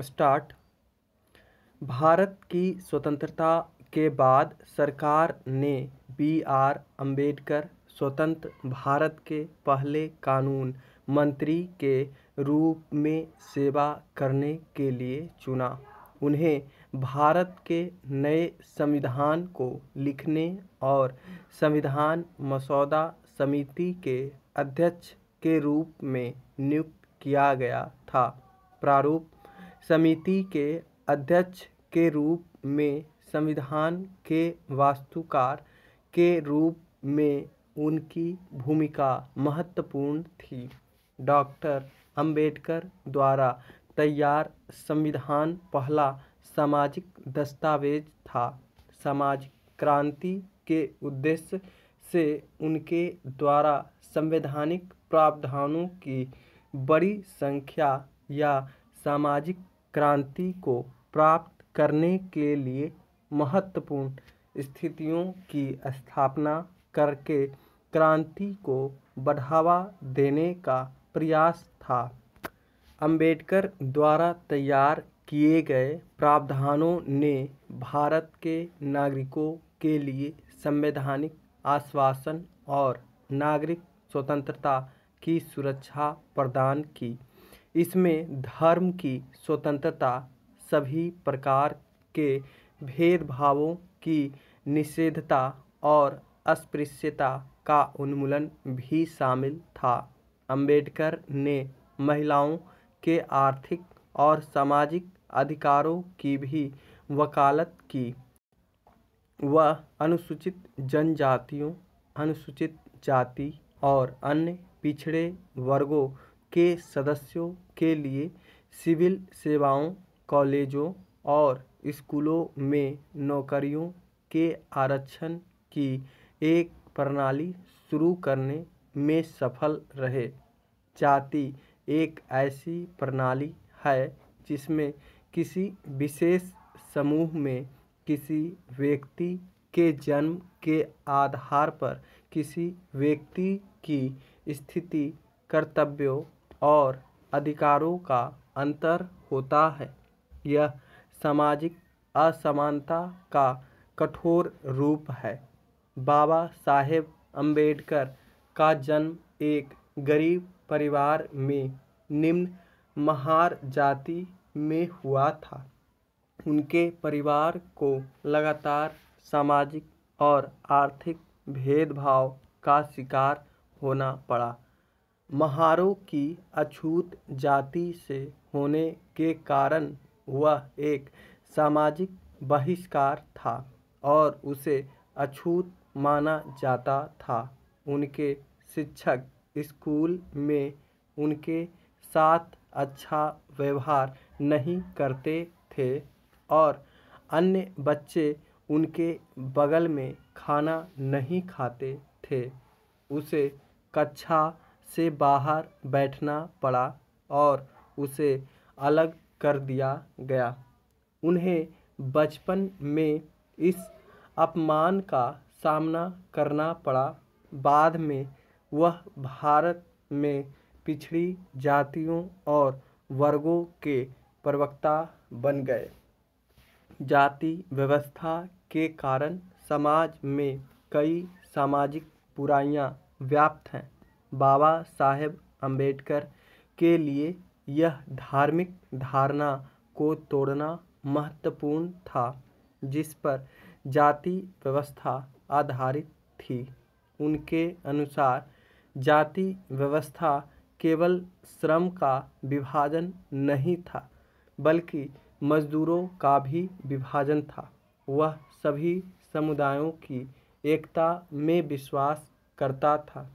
Start. Bharat की स्वतंत्रता के बाद सरकार ने बी.आर. अम्बेडकर स्वतंत्र भारत के पहले कानून मंत्री के रूप में सेवा करने के लिए चुना। उन्हें भारत के नए संविधान को लिखने और संविधान मसौदा समिति के अध्यक्ष के रूप में नियुक्त किया गया था। प्रारूप समिति के अध्यक्ष के रूप में संविधान के वास्तुकार के रूप में उनकी भूमिका महत्वपूर्ण थी। डॉक्टर अम्बेडकर द्वारा तैयार संविधान पहला सामाजिक दस्तावेज था। सामाजिक क्रांति के उद्देश्य से उनके द्वारा संवैधानिक प्रावधानों की बड़ी संख्या या सामाजिक क्रांति को प्राप्त करने के लिए महत्वपूर्ण स्थितियों की स्थापना करके क्रांति को बढ़ावा देने का प्रयास था। अम्बेडकर द्वारा तैयार किए गए प्रावधानों ने भारत के नागरिकों के लिए संवैधानिक आश्वासन और नागरिक स्वतंत्रता की सुरक्षा प्रदान की। इसमें धर्म की स्वतंत्रता, सभी प्रकार के भेदभावों की निषेधता और अस्पृश्यता का उन्मूलन भी शामिल था। अम्बेडकर ने महिलाओं के आर्थिक और सामाजिक अधिकारों की भी वकालत की। वह अनुसूचित जनजातियों, अनुसूचित जाति और अन्य पिछड़े वर्गों के सदस्यों के लिए सिविल सेवाओं, कॉलेजों और स्कूलों में नौकरियों के आरक्षण की एक प्रणाली शुरू करने में सफल रहे। जाति एक ऐसी प्रणाली है जिसमें किसी विशेष समूह में किसी व्यक्ति के जन्म के आधार पर किसी व्यक्ति की स्थिति, कर्तव्यों और अधिकारों का अंतर होता है। यह सामाजिक असमानता का कठोर रूप है। बाबा साहेब अम्बेडकर का जन्म एक गरीब परिवार में निम्न महार जाति में हुआ था। उनके परिवार को लगातार सामाजिक और आर्थिक भेदभाव का शिकार होना पड़ा। महारों की अछूत जाति से होने के कारण वह एक सामाजिक बहिष्कार था और उसे अछूत माना जाता था। उनके शिक्षक स्कूल में उनके साथ अच्छा व्यवहार नहीं करते थे और अन्य बच्चे उनके बगल में खाना नहीं खाते थे। उसे कक्षा से बाहर बैठना पड़ा और उसे अलग कर दिया गया। उन्हें बचपन में इस अपमान का सामना करना पड़ा। बाद में वह भारत में पिछड़ी जातियों और वर्गों के प्रवक्ता बन गए। जाति व्यवस्था के कारण समाज में कई सामाजिक बुराइयां व्याप्त हैं। बाबा साहेब अम्बेडकर के लिए यह धार्मिक धारणा को तोड़ना महत्वपूर्ण था जिस पर जाति व्यवस्था आधारित थी। उनके अनुसार जाति व्यवस्था केवल श्रम का विभाजन नहीं था बल्कि मजदूरों का भी विभाजन था। वह सभी समुदायों की एकता में विश्वास करता था।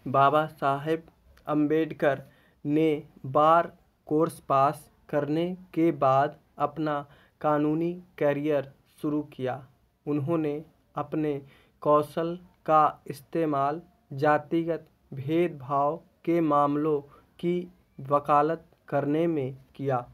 बाबा साहेब अम्बेडकर ने बार कोर्स पास करने के बाद अपना कानूनी करियर शुरू किया। उन्होंने अपने कौशल का इस्तेमाल जातिगत भेदभाव के मामलों की वकालत करने में किया।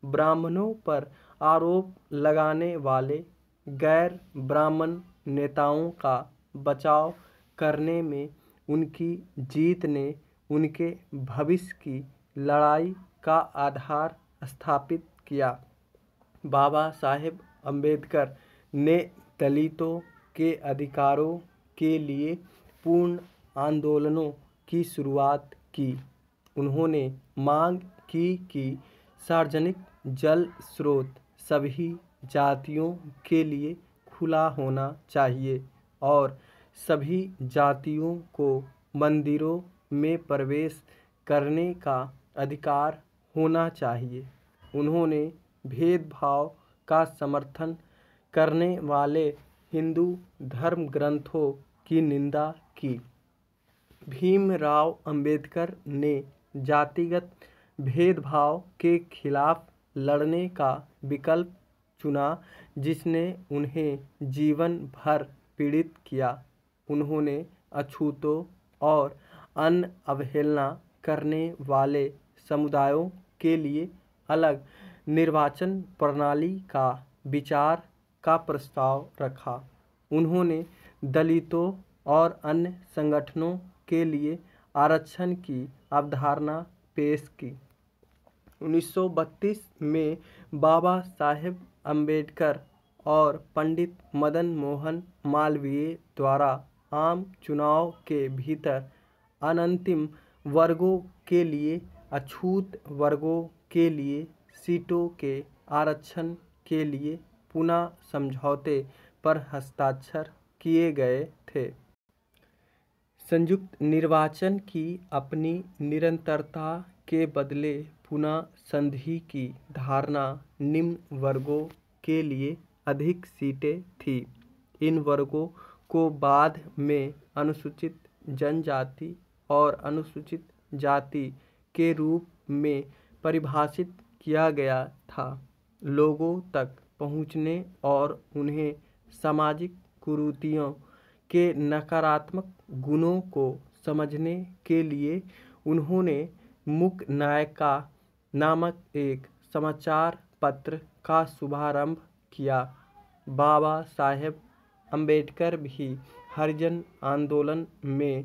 ब्राह्मणों पर आरोप लगाने वाले गैर ब्राह्मण नेताओं का बचाव करने में उनकी जीत ने उनके भविष्य की लड़ाई का आधार स्थापित किया। बाबा साहेब अम्बेडकर ने दलितों के अधिकारों के लिए पूर्ण आंदोलनों की शुरुआत की। उन्होंने मांग की कि सार्वजनिक जल स्रोत सभी जातियों के लिए खुला होना चाहिए और सभी जातियों को मंदिरों में प्रवेश करने का अधिकार होना चाहिए। उन्होंने भेदभाव का समर्थन करने वाले हिंदू धर्म ग्रंथों की निंदा की। भीमराव अंबेडकर ने जातिगत भेदभाव के खिलाफ लड़ने का विकल्प चुना, जिसने उन्हें जीवन भर पीड़ित किया। उन्होंने अछूतों और अन्य अवहेलना करने वाले समुदायों के लिए अलग निर्वाचन प्रणाली का विचार का प्रस्ताव रखा। उन्होंने दलितों और अन्य संगठनों के लिए आरक्षण की अवधारणा पेश की। 1932 में बाबा साहेब अम्बेडकर और पंडित मदन मोहन मालवीय द्वारा आम चुनाव के भीतर अनंतिम वर्गों के लिए अछूत वर्गों के लिए सीटों के आरक्षण के लिए पुनः समझौते पर हस्ताक्षर किए गए थे। संयुक्त निर्वाचन की अपनी निरंतरता के बदले पुनः संधि की धारणा निम्न वर्गों के लिए अधिक सीटें थी। इन वर्गों को बाद में अनुसूचित जनजाति और अनुसूचित जाति के रूप में परिभाषित किया गया था। लोगों तक पहुँचने और उन्हें सामाजिक कुरीतियों के नकारात्मक गुणों को समझने के लिए उन्होंने मूक नायिका नामक एक समाचार पत्र का शुभारंभ किया। बाबा साहेब अम्बेडकर भी हरिजन आंदोलन में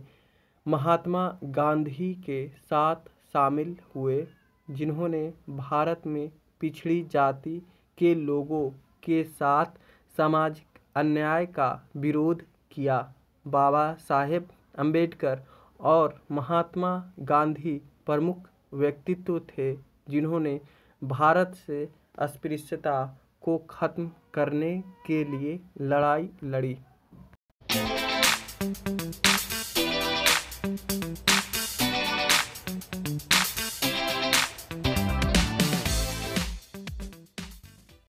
महात्मा गांधी के साथ शामिल हुए, जिन्होंने भारत में पिछड़ी जाति के लोगों के साथ सामाजिक अन्याय का विरोध किया। बाबा साहेब अम्बेडकर और महात्मा गांधी प्रमुख व्यक्तित्व थे जिन्होंने भारत से अस्पृश्यता को खत्म करने के लिए लड़ाई लड़ी।